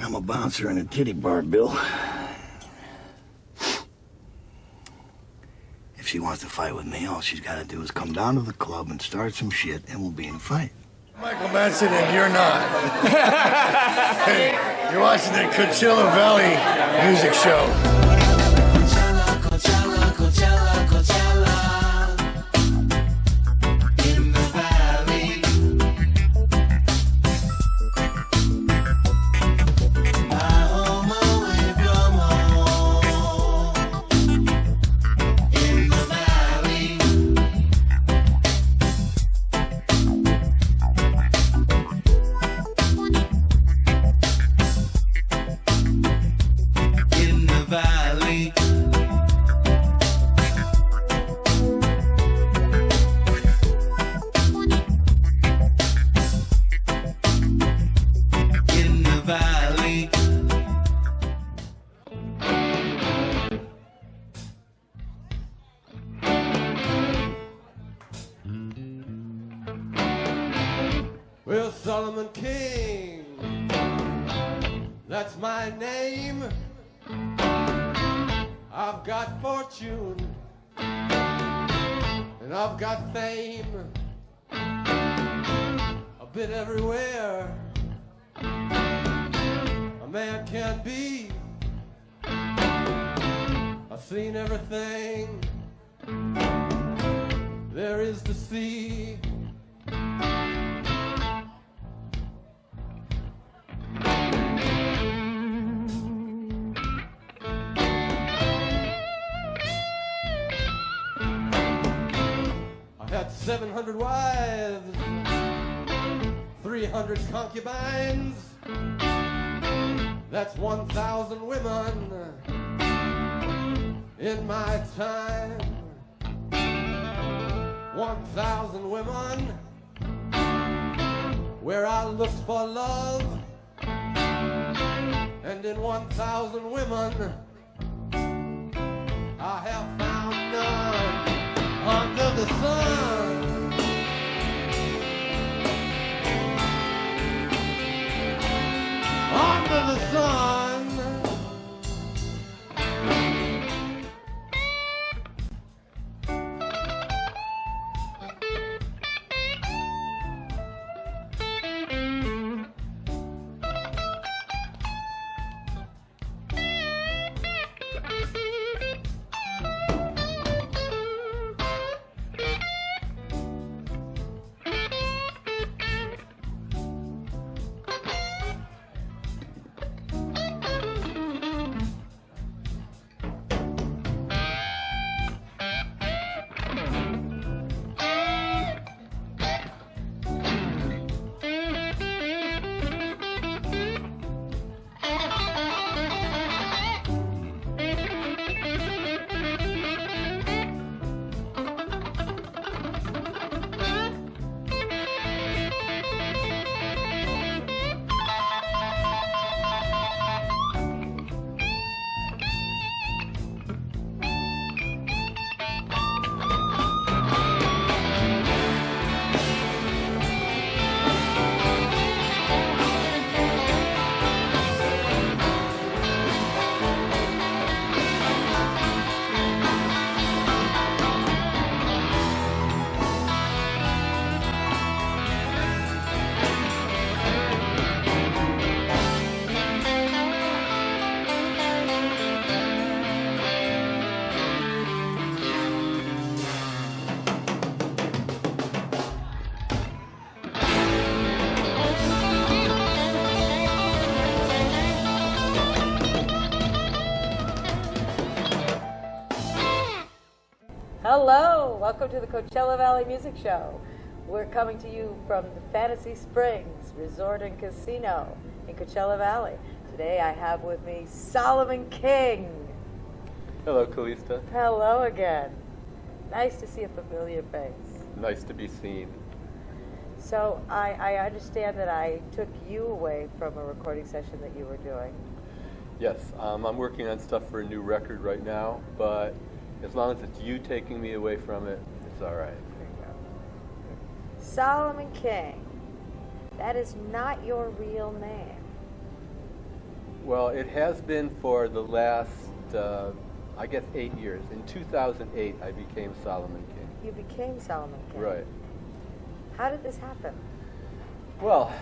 I'm a bouncer in a titty bar, Bill. If she wants to fight with me, all she's got to do is come down to the club and start some shit, and we'll be in a fight. Michael Manson, and you're not. Hey, you're watching the Coachella Valley music show. Coachella, Coachella, Coachella, Coachella. In the valley. My home away from home. In the valley. In the valley. In the valley. Well, Solomon King, that's my name. I've got fortune and I've got fame, a bit everywhere a man can be. I've seen everything there is to see. I had 700 wives, 300 concubines. That's 1,000 women in my time. 1,000 women where I looked for love. And in 1,000 women I have found none under the sun. Under the sun. Hello, welcome to the Coachella Valley Music Show. We're coming to you from the Fantasy Springs Resort and Casino in Coachella Valley. Today I have with me Solomon King. Hello, Calista. Hello again. Nice to see a familiar face. Nice to be seen. So I understand that I took you away from a recording session that you were doing. Yes, I'm working on stuff for a new record right now, but as long as it's you taking me away from it, it's all right. There you go. Solomon King. That is not your real name. Well, it has been for the last, I guess, 8 years. In 2008, I became Solomon King. You became Solomon King. Right. How did this happen? Well,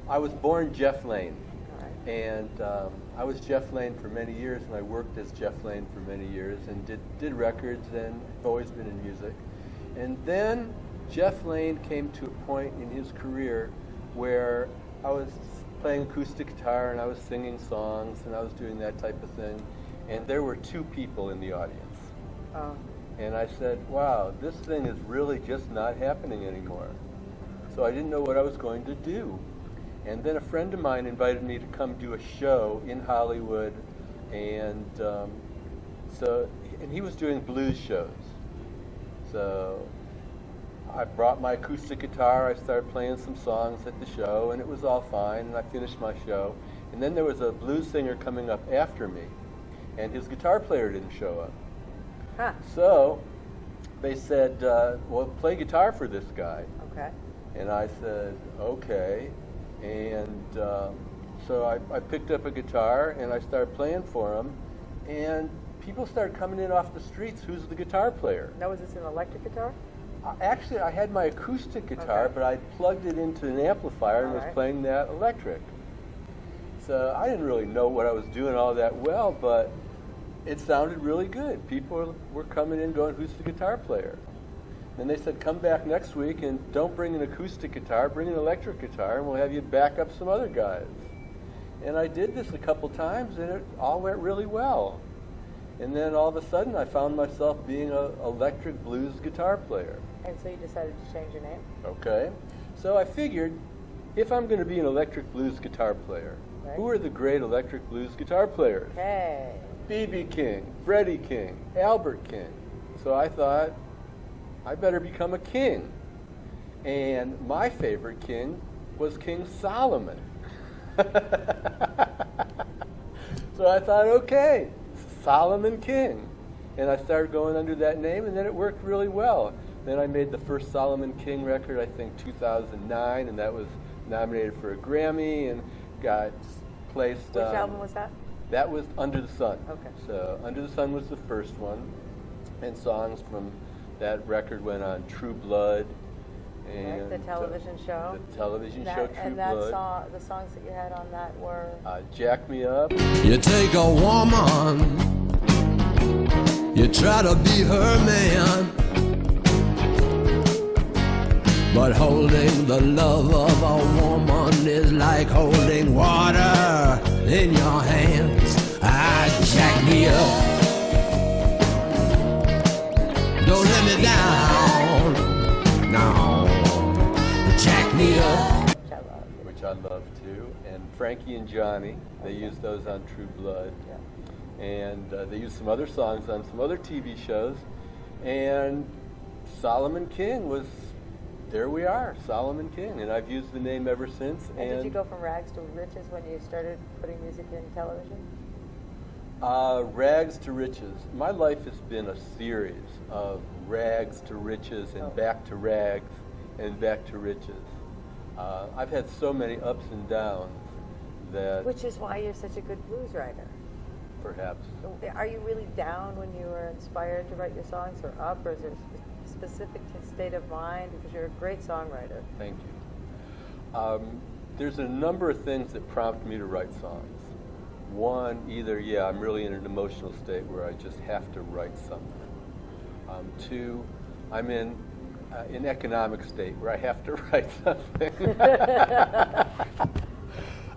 I was born Jeff Lane. All right. And I was Jeff Lane for many years, and I worked as Jeff Lane for many years, and did records, and I've always been in music. And then Jeff Lane came to a point in his career where I was playing acoustic guitar, and I was singing songs, and I was doing that type of thing, and there were 2 people in the audience. Oh. And I said, wow, this thing is really just not happening anymore. So I didn't know what I was going to do. And then a friend of mine invited me to come do a show in Hollywood, and and he was doing blues shows. So I brought my acoustic guitar, I started playing some songs at the show, and it was all fine, and I finished my show. And then there was a blues singer coming up after me, and his guitar player didn't show up. Huh. So they said, well, play guitar for this guy. Okay. And I said, okay. And so I picked up a guitar and I started playing for him. And people started coming in off the streets, who's the guitar player? Now, was this an electric guitar? Actually, I had my acoustic guitar, Okay. but I plugged it into an amplifier and All was right. playing that electric. So I didn't really know what I was doing all that well, but it sounded really good. People were coming in going, who's the guitar player? And they said, come back next week and don't bring an acoustic guitar, bring an electric guitar, and we'll have you back up some other guys. And I did this a couple times, and it all went really well. And then all of a sudden, I found myself being an electric blues guitar player. And so you decided to change your name? Okay. So I figured, if I'm going to be an electric blues guitar player, Right. who are the great electric blues guitar players? Okay. B.B. King, Freddie King, Albert King. So I thought, I better become a king. And my favorite king was King Solomon. So I thought, okay, Solomon King. And I started going under that name, and then it worked really well. Then I made the first Solomon King record, I think 2009, and that was nominated for a Grammy and got placed Which album was that? That was Under the Sun. Okay. So Under the Sun was the first one, and songs from that record went on True Blood, and Right, the television show. The television show True and that Blood. song, the songs that you had on that were? Jack Me Up. You take a woman, you try to be her man, but holding the love of a woman is like holding water in your hands. Jack me up, don't let me down, no, jack me up. Which I love. Which I love too, and Frankie and Johnny, they used those on True Blood, Yeah. and they used some other songs on some other TV shows, and Solomon King was, there we are, Solomon King, and I've used the name ever since. And did you go from rags to riches when you started putting music in television? Rags to riches. My life has been a series of rags to riches and back to rags and back to riches. I've had so many ups and downs that Which is why you're such a good blues writer. perhaps. Are you really down when you were inspired to write your songs, or up, or is there a specific state of mind? Because you're a great songwriter. Thank you. There's a number of things that prompt me to write songs. One, either, I'm really in an emotional state where I just have to write something. Two, I'm in an economic state where I have to write something.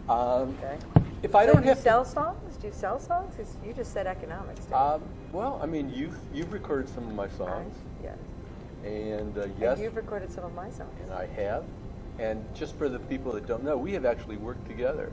Okay. If I So don't do you have sell songs? Do you sell songs? 'Cause you just said economics. didn't you? well, I mean, you've recorded some of my songs, Yes. and And yes, you've recorded some of my songs. and I have. And just for the people that don't know, we have actually worked together.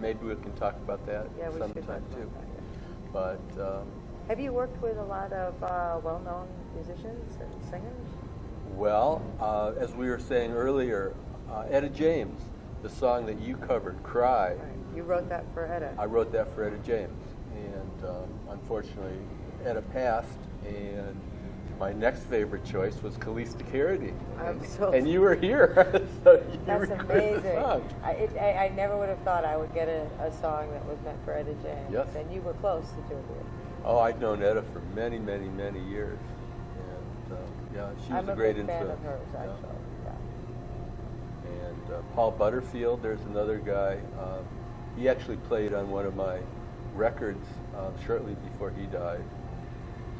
Maybe we can talk about that Yeah, we should sometime talk about too. that, yeah. But Have you worked with a lot of well-known musicians and singers? well, as we were saying earlier, Etta James the song that you covered, Cry. Right. You wrote that for Etta. I wrote that for Etta James. And unfortunately, Etta passed, and my next favorite choice was Calista Carradine. And you were here. So you That's recorded amazing. the song. I never would have thought I would get a song that was meant for Etta James. Yes. And you were close, the two of you. Oh, I'd known Etta for many, many, many years. And yeah, she was I'm a great big fan influence. of hers, Yeah. actually. Yeah. And Paul Butterfield, there's another guy. He actually played on one of my records shortly before he died.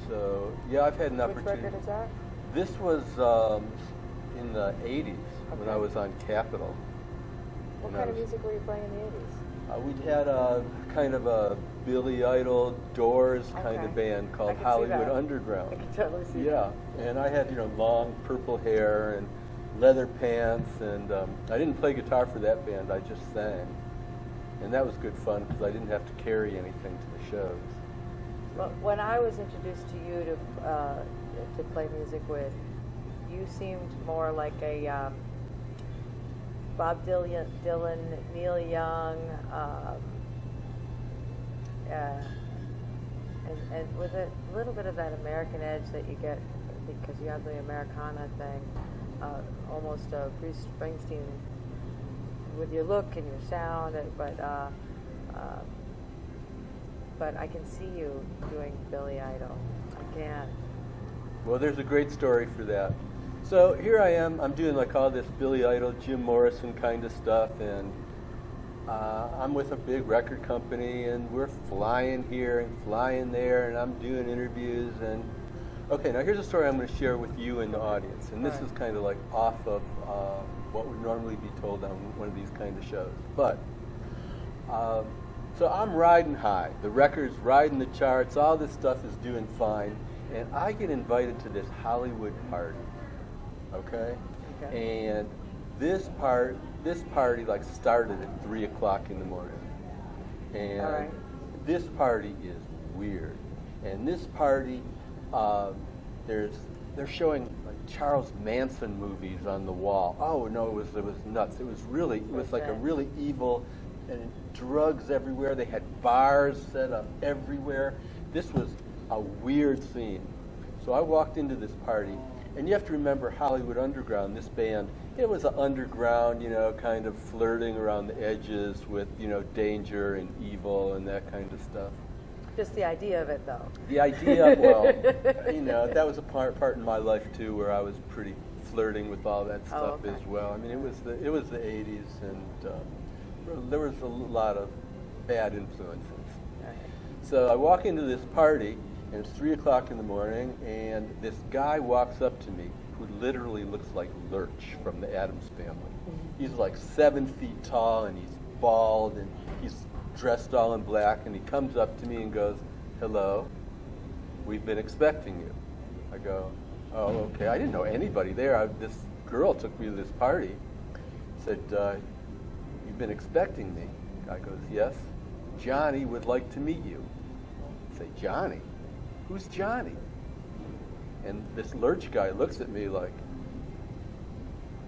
So yeah, I've had an Which opportunity. record is that? This was in the 80s when I was on Capitol. What And I kind of was- music were you playing in the 80s? We had a kind of a Billy Idol, Doors kind Okay. of band I called can see Hollywood that. Underground. I can totally see Yeah, and I had long purple hair and leather pants, and I didn't play guitar for that band. I just sang, and that was good fun because I didn't have to carry anything to the shows. Well, when I was introduced to you to play music with, you seemed more like a Bob Dylan, Neil Young, and with a little bit of that American edge that you get because you have the Americana thing, almost Bruce Springsteen with your look and your sound, but I can see you doing Billy Idol. I can. Well, there's a great story for that. So here I am. I'm doing all this Billy Idol, Jim Morrison kind of stuff, and I'm with a big record company, and we're flying here and flying there, and I'm doing interviews. And okay, now here's a story I'm going to share with you and the audience, and this is kind of off of what would normally be told on one of these kind of shows. But so I'm riding high. The record's riding the charts. All this stuff is doing fine, and I get invited to this Hollywood party. Okay? And this party started at 3 o'clock in the morning. And this party is weird. And this party, they're showing Charles Manson movies on the wall. Oh no, it was nuts. It was like a really evil, and drugs everywhere. They had bars set up everywhere. This was a weird scene. So I walked into this party. And you have to remember Hollywood Underground, this band, it was an underground, kind of flirting around the edges with, danger and evil and that kind of stuff. Just the idea of it, though. The idea, well, that was a part in my life, too, where I was pretty flirting with all that stuff as well. I mean, it was the 80s, and there was a lot of bad influences. Right. So I walk into this party, and it's 3 o'clock in the morning, and this guy walks up to me who literally looks like Lurch from the Addams Family. He's 7 feet tall, and he's bald, and he's dressed all in black, and he comes up to me and goes, "Hello, we've been expecting you." I go, "Oh, okay." I didn't know anybody there. This girl took me to this party. Said, "You've been expecting me?" Guy goes, "Yes. Johnny would like to meet you." I say, "Johnny? Who's Johnny?" And this Lurch guy looks at me like,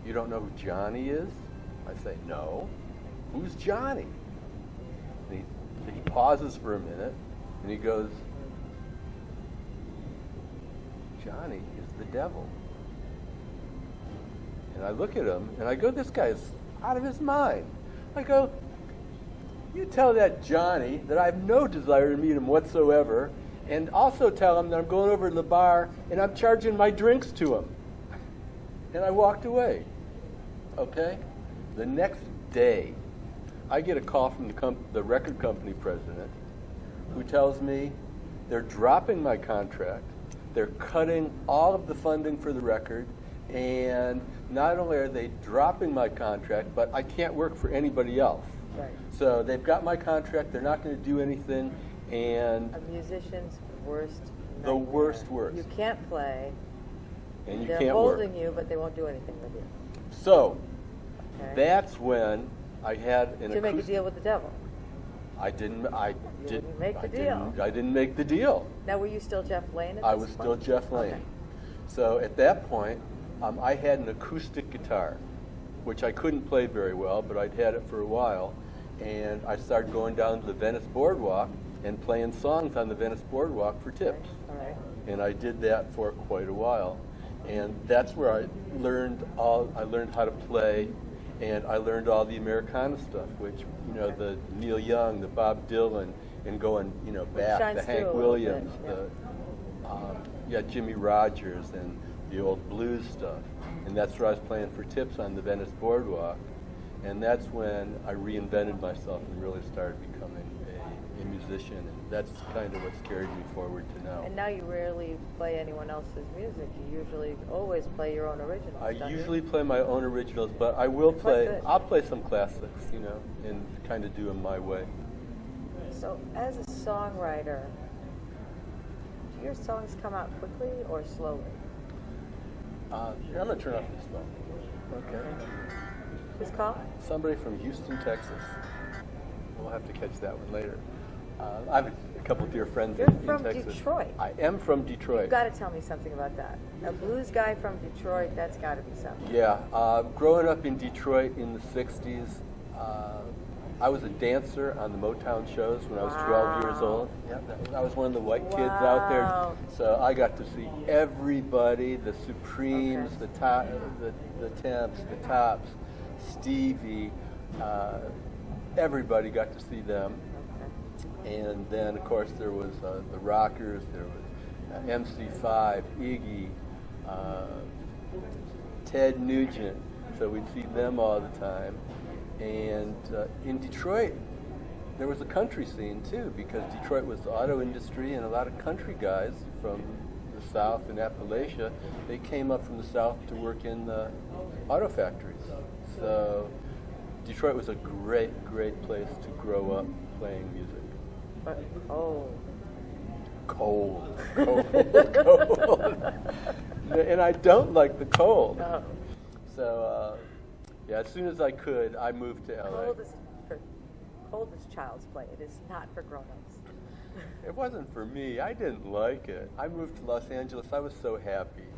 "You don't know who Johnny is?" I say, "No. Who's Johnny?" And he pauses for a minute, and he goes, "Johnny is the devil." And I look at him, and I go, "This guy's out of his mind." I go, "You tell that Johnny that I have no desire to meet him whatsoever, and also tell him that I'm going over to the bar and I'm charging my drinks to him." And I walked away. Okay? The next day, I get a call from the record company president who tells me they're dropping my contract, they're cutting all of the funding for the record, and not only are they dropping my contract, but I can't work for anybody else. Right. So they've got my contract, they're not going to do anything, and A musician's worst the nightmare. worst. You can't play. And you They're can't work. holding you, but they won't do anything with you. So Okay. that's when I had an To make a acoustic. deal with the devil. I didn't make the deal. I didn't make the deal. Now, were you still Jeff Lane at I this was point? still Jeff Lane. Okay. So at that point, I had an acoustic guitar. which I couldn't play very well, but I'd had it for a while. And I started going down to the Venice Boardwalk and playing songs on the Venice Boardwalk for tips. All right. And I did that for quite a while. And that's where I learned how to play, and I learned all the Americana stuff, which, you know, the Neil Young, the Bob Dylan, and going, you know, back, shines the through a Hank little Williams, bit, the Jimmy Rogers, and the old blues stuff. And that's where I was playing for tips on the Venice Boardwalk. And that's when I reinvented myself and really started becoming a musician. And that's kind of what's carried me forward to now. And now you rarely play anyone else's music. You usually always play your own originals. I don't you? usually play my own originals, but I will quite play, good. I'll play some classics, you know, and kind of do them my way. So, as a songwriter, do your songs come out quickly or slowly? I'm going to turn off this phone. Okay. Who's calling? Somebody from Houston, Texas. We'll have to catch that one later. I have a couple dear friends You're in from Texas. Detroit. I am from Detroit. You've got to tell me something about that. A blues guy from Detroit, that's got to be something. Yeah. Growing up in Detroit in the 60s, I was a dancer on the Motown shows when I was 12 years old. Yeah, I was one of the white kids out there. Wow. So I got to see everybody, the Supremes, Okay. the Temps, the Tops, Stevie, everybody got to see them. And then, of course, there was the Rockers, there was MC5, Iggy, Ted Nugent. So we'd see them all the time. And in Detroit, there was a country scene too, because Detroit was the auto industry, and a lot of country guys from the South and Appalachia, they came up from the South to work in the auto factories. So Detroit was a great, great place to grow up playing music. But, oh. Cold. And I don't like the cold. No. So, yeah, as soon as I could, I moved to LA. Cold is child's play. It is not for grown-ups. It wasn't for me. I didn't like it. I moved to Los Angeles. I was so happy.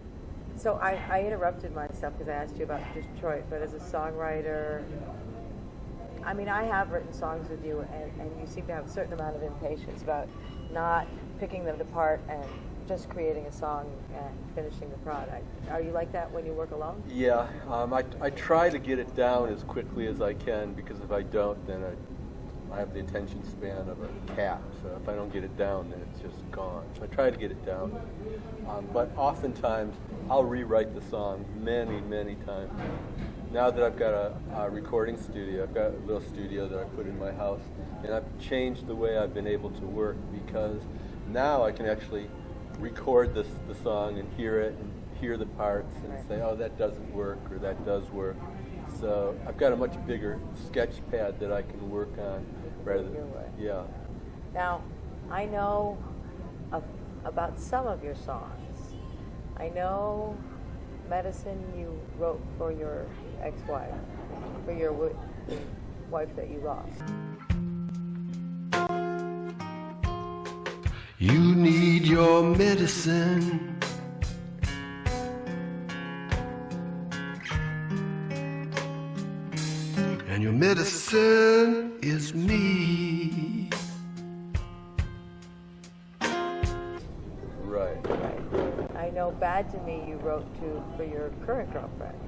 So I interrupted myself because I asked you about Detroit, but as a songwriter, I mean, I have written songs with you, and you seem to have a certain amount of impatience about not picking them apart and just creating a song and finishing the product. Are you like that when you work alone? Yeah, I try to get it down as quickly as I can, because if I don't, then I have the attention span of a cat. So if I don't get it down, then it's just gone. So I try to get it down. But oftentimes, I'll rewrite the song many, many times. Now that I've got a recording studio, I've got a little studio that I put in my house, and I've changed the way I've been able to work, because now I can actually record the song and hear it and hear the parts and say, oh, that doesn't work, or that does work. So I've got a much bigger sketch pad that I can work on rather than, yeah. Now, I know about some of your songs. I know Medicine you wrote for your ex-wife, for your wife that you lost. You need your medicine. And your medicine is me. Right. I know Bad to Me you wrote for your current girlfriend.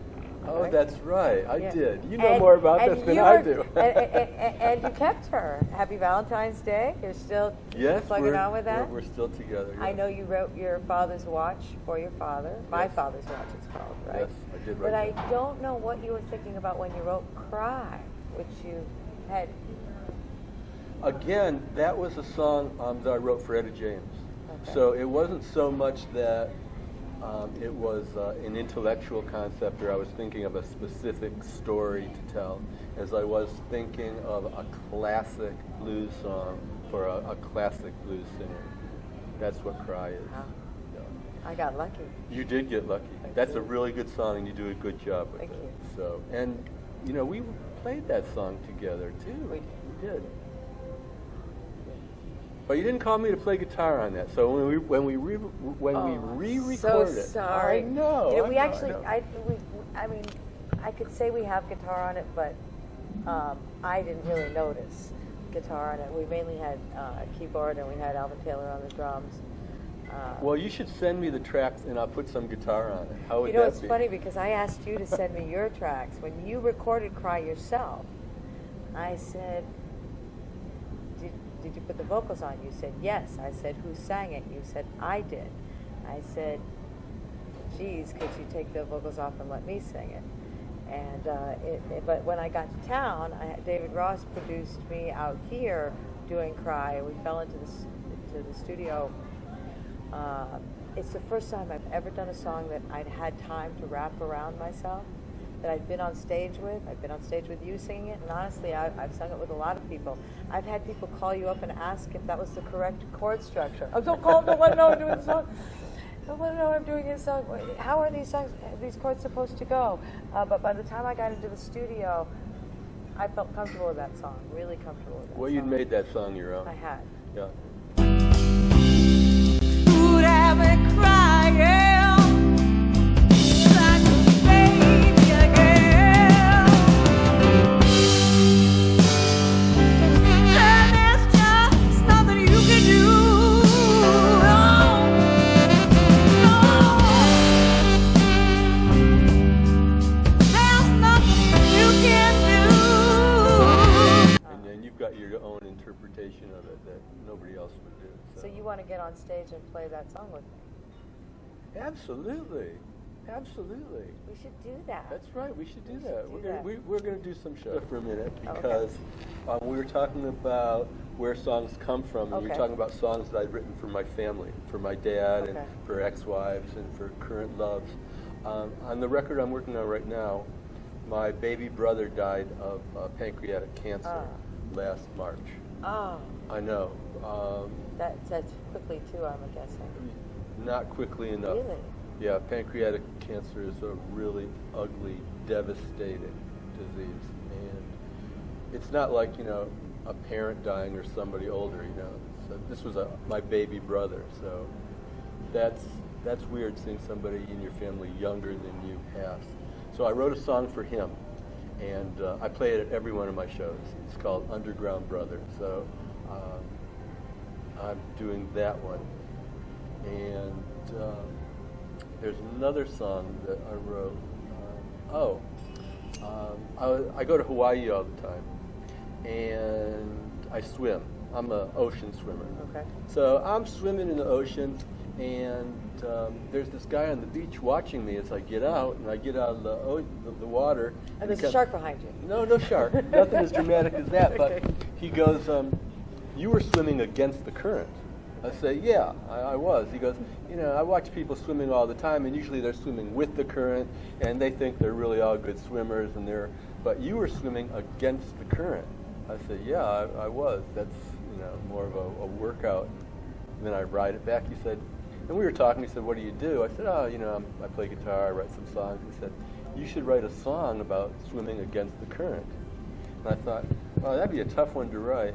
Oh, right? that's right. I Yeah. did. You know more about this than I do. and you kept her. Happy Valentine's Day. You're still Yes, plugging on with that? We're still together. Yes. I know you wrote your father's watch for your father. My Yes. father's watch, it's called, right? Yes, I did write But I that. don't know what you were thinking about when you wrote Cry, which you had. Again, that was a song that I wrote for Etta James. Okay. So it wasn't so much that it was an intellectual concept, or I was thinking of a specific story to tell, as I was thinking of a classic blues song for a classic blues singer. That's what Cry is. Wow. Yeah. I got lucky. You did get lucky. That's a really good song, and you do a good job with Thank it. you. So, and you know, we played that song together too. We did. But you didn't call me to play guitar on that. So when we re-recorded so it, sorry. I know. You know, I we know, actually, I know. I mean, I could say we have guitar on it, but I didn't really notice guitar on it. We mainly had a keyboard, and we had Alvin Taylor on the drums. Well, you should send me the tracks, and I'll put some guitar on it. How would You know, that it's be? funny because I asked you to send me your tracks. When you recorded Cry yourself, I said, did you put the vocals on? You said, yes. I said, who sang it? You said, I did. I said, geez, could you take the vocals off and let me sing it? And but when I got to town, David Ross produced me out here doing Cry. We fell into the studio. It's the first time I've ever done a song that I'd had time to wrap around myself, that I've been on stage with. I've been on stage with you singing it, and honestly, I've sung it with a lot of people. I've had people call you up and ask if that was the correct chord structure. Oh, don't call, don't let them know I'm doing the song. Don't let them know I'm doing this song. How are these chords supposed to go? But by the time I got into the studio, I felt comfortable with that song, really comfortable with that Well, song. you'd made that song your own. I had. Yeah. Who'd have me crying like a baby again? And there's just nothing you can do. There's nothing you can do. And then you've got your own interpretation of it that nobody else would do. So you want to get on stage and play that song with me? Absolutely. Absolutely. We should do that. That's right. We should do We that. should We're do gonna that. we're gonna do some shows for a minute Okay. because we were talking about where songs come from, and you're Okay. talking about songs that I've written for my family, for my dad, and Okay. for ex-wives, and for current loves. On the record I'm working on right now, my baby brother died of pancreatic cancer last March. Oh, I know. that's quickly too, I'm guessing. Not quickly enough. Really? Yeah, pancreatic cancer is a really ugly, devastating disease. And it's not like, a parent dying or somebody older, So this was my baby brother, so that's weird seeing somebody in your family younger than you pass. So I wrote a song for him, and I play it at every one of my shows. It's called Underground Brother, so I'm doing that one. And there's another song that I wrote. I go to Hawaii all the time, and I swim. I'm an ocean swimmer. Okay. So I'm swimming in the ocean, and there's this guy on the beach watching me as I get out, and I get out of the water. And there's he a shark behind you. No shark. Nothing as dramatic as that. Okay. But he goes, you were swimming against the current. I say, yeah, I was. He goes, I watch people swimming all the time, and usually they're swimming with the current, and they think they're really all good swimmers, but you were swimming against the current. I said, yeah, I was. That's, more of a workout. And then I ride it back. He said, and we were talking, he said, what do you do? I said, I play guitar, I write some songs. He said, you should write a song about swimming against the current. And I thought, oh, that'd be a tough one to write.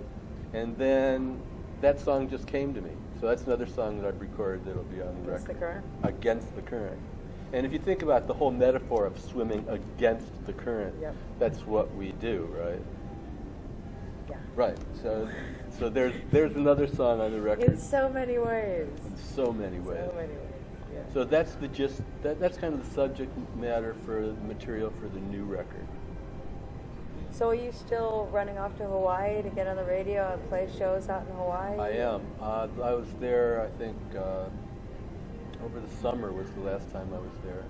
And then that song just came to me. So that's another song that I've recorded that'll be on the record. Against the current? Against the current. And if you think about the whole metaphor of swimming against the current, Yep. that's what we do, right? Yeah. Right. So there's another song on the record. In so many ways. In so many ways. So many ways. Yeah. So that's the gist. That's kind of the subject matter for the material for the new record. So are you still running off to Hawaii to get on the radio and play shows out in Hawaii? I am. I was there, I think, over the summer was the last time I was there.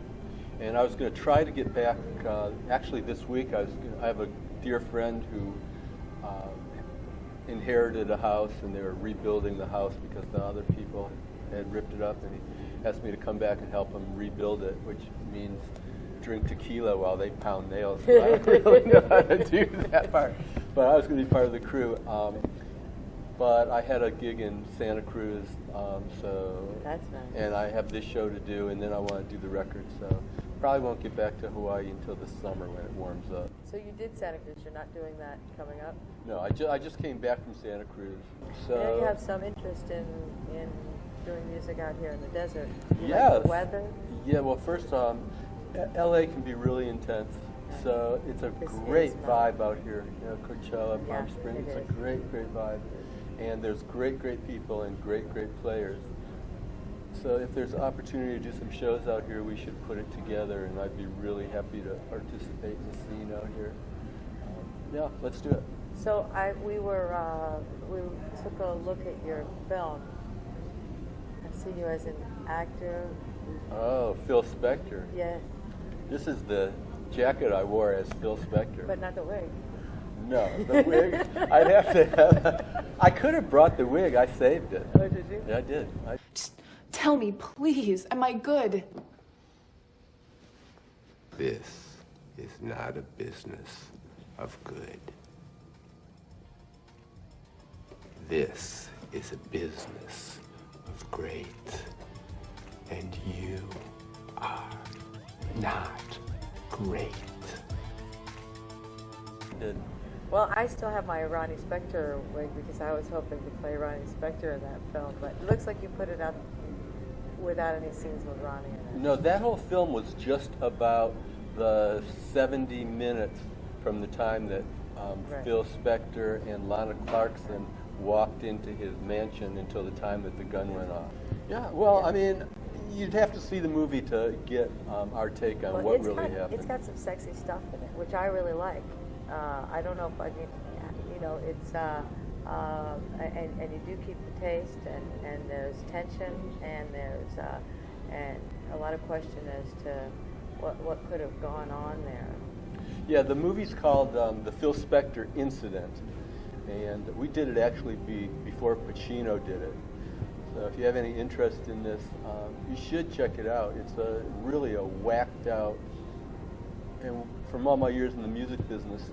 And I was going to try to get back, actually this week. I have a dear friend who inherited a house, and they were rebuilding the house because the other people had ripped it up, and he asked me to come back and help them rebuild it, which means drink tequila while they pound nails. I don't really know how to do that part, but I was going to be part of the crew. But I had a gig in Santa Cruz, so That's nice. and I have this show to do, and then I want to do the record, so probably won't get back to Hawaii until the summer when it warms up. So you did Santa Cruz. You're not doing that coming up? No, I just came back from Santa Cruz. So I know you have some interest in doing music out here in the desert. You like Yes. the weather? Yeah, well, first, LA can be really intense, So it's a This great is vibe out here. You know, Coachella, Yeah, Palm Springs. it It's is. a great, great vibe. And there's great, great people and great, great players. So if there's opportunity to do some shows out here, we should put it together, and I'd be really happy to participate in the scene out here. Yeah, let's do it. So we took a look at your film. I've seen you as an actor. Oh, Phil Spector. Yeah, This is the jacket I wore as Phil Spector. but not the wig. No, the wig. I'd have to have. I could have brought the wig. I saved it. Oh, did you? Yeah, I did. Just tell me, please. Am I good? This is not a business of good. This is a business of great. And you are not great. did. Well, I still have my Ronnie Spector wig because I was hoping to play Ronnie Spector in that film, but it looks like you put it up without any scenes with Ronnie in it. No, that whole film was just about the 70 minutes from the time that Right. Phil Spector and Lana Clarkson walked into his mansion until the time that the gun went off. Yeah, well, I mean, you'd have to see the movie to get our take on what really happened. It's got some sexy stuff in it, which I really like. I don't know if I mean, you know, it's and you do keep the taste, and there's tension, and there's and a lot of question as to what could have gone on there. Yeah, the movie's called The Phil Spector Incident, and we did it actually before Pacino did it. So if you have any interest in this, you should check it out. It's really a whacked out, and from all my years in the music business,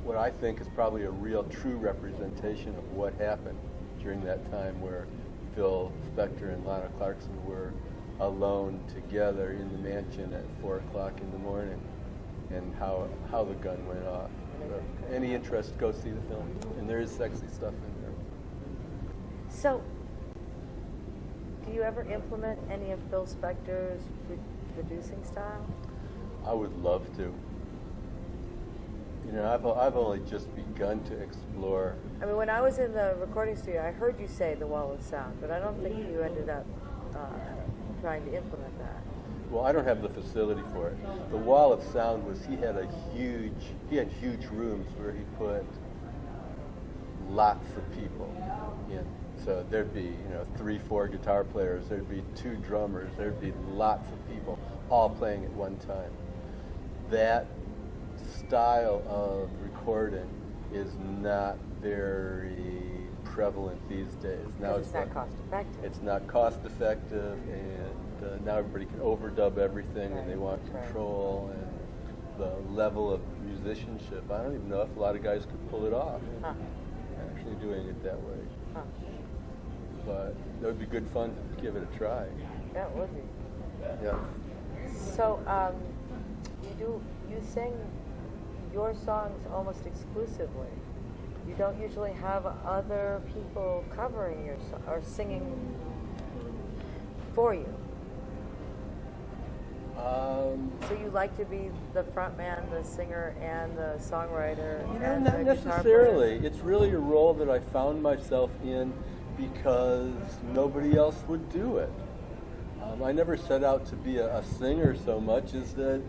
what I think is probably a real true representation of what happened during that time where Phil Spector and Lana Clarkson were alone together in the mansion at 4 o'clock in the morning, and how the gun went off. So, any interest, go see the film. And there is sexy stuff in there. So, do you ever implement any of Phil Spector's producing style? I would love to. You know, I've only just begun to explore. I mean, when I was in the recording studio, I heard you say the wall of sound, but I don't think you ended up trying to implement that. Well, I don't have the facility for it. The wall of sound was he had huge rooms where he put lots of people in. So there'd be 3-4 guitar players, there'd be 2 drummers, there'd be lots of people all playing at one time. That style of recording is not very prevalent these days. Now It's not cost effective. It's not cost effective, and now everybody can overdub everything, and they want Right. control and the level of musicianship. I don't even know if a lot of guys could pull it off, Huh. actually doing it that way. Huh. But it would be good fun to give it a try. That would be. Yeah. So, you sing your songs almost exclusively. You don't usually have other people covering your or singing for you. So you like to be the front man, the singer, and the songwriter, and Not the guitar necessarily. player? It's really a role that I found myself in because nobody else would do it. I never set out to be a singer so much as that,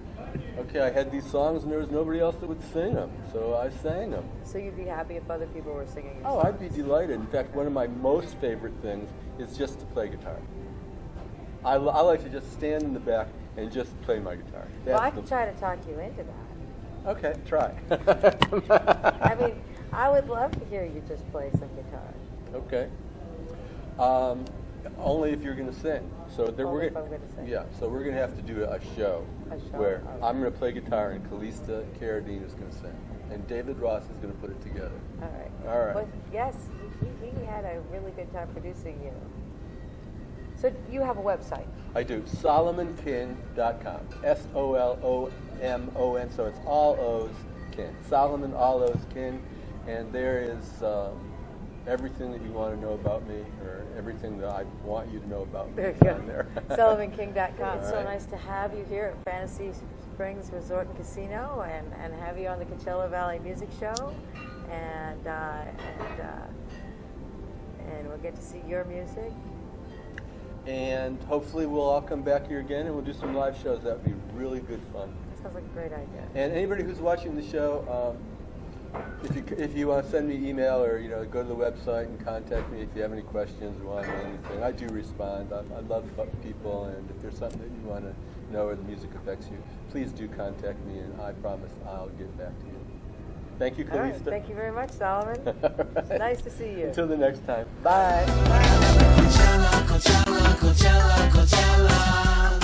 okay, I had these songs and there was nobody else that would sing them, so I sang them. So you'd be happy if other people were singing your Oh, songs? I'd be delighted. In fact, one of my most favorite things is just to play guitar. I like to just stand in the back and just play my guitar. Well, I That's can the- try to talk you into that. Okay, try. I mean, I would love to hear you just play some guitar. Okay. Only if you're going to sing. So Only we're if I'm gonna sing. Yeah. So we're going to have to do a show A show, where okay. I'm going to play guitar and Calista Carradine is going to sing, and David Ross is going to put it together. All right. All right. But yes, he had a really good time producing you. So you have a website. I do. SolomonKin.com. SOLOMON. So it's all O's Kin. Solomon, all O's Kin, and there is everything that you want to know about me, or everything that I want you to know about me. There you is go. on there. SolomonKing.com. It's so All right. nice to have you here at Fantasy Springs Resort and Casino and have you on the Coachella Valley Music Show. And we'll get to see your music. And hopefully we'll all come back here again and we'll do some live shows. That would be really good fun. That sounds like a great idea. And anybody who's watching the show, if you want to send me email or go to the website and contact me if you have any questions or want anything, I do respond. I love people, and if there's something that you want to know or the music affects you, please do contact me, and I promise I'll get back to you. Thank you, All right, Calista. thank you very much, Solomon. It's nice to see you. Until the next time. Bye. Coachella, Coachella, Coachella, Coachella.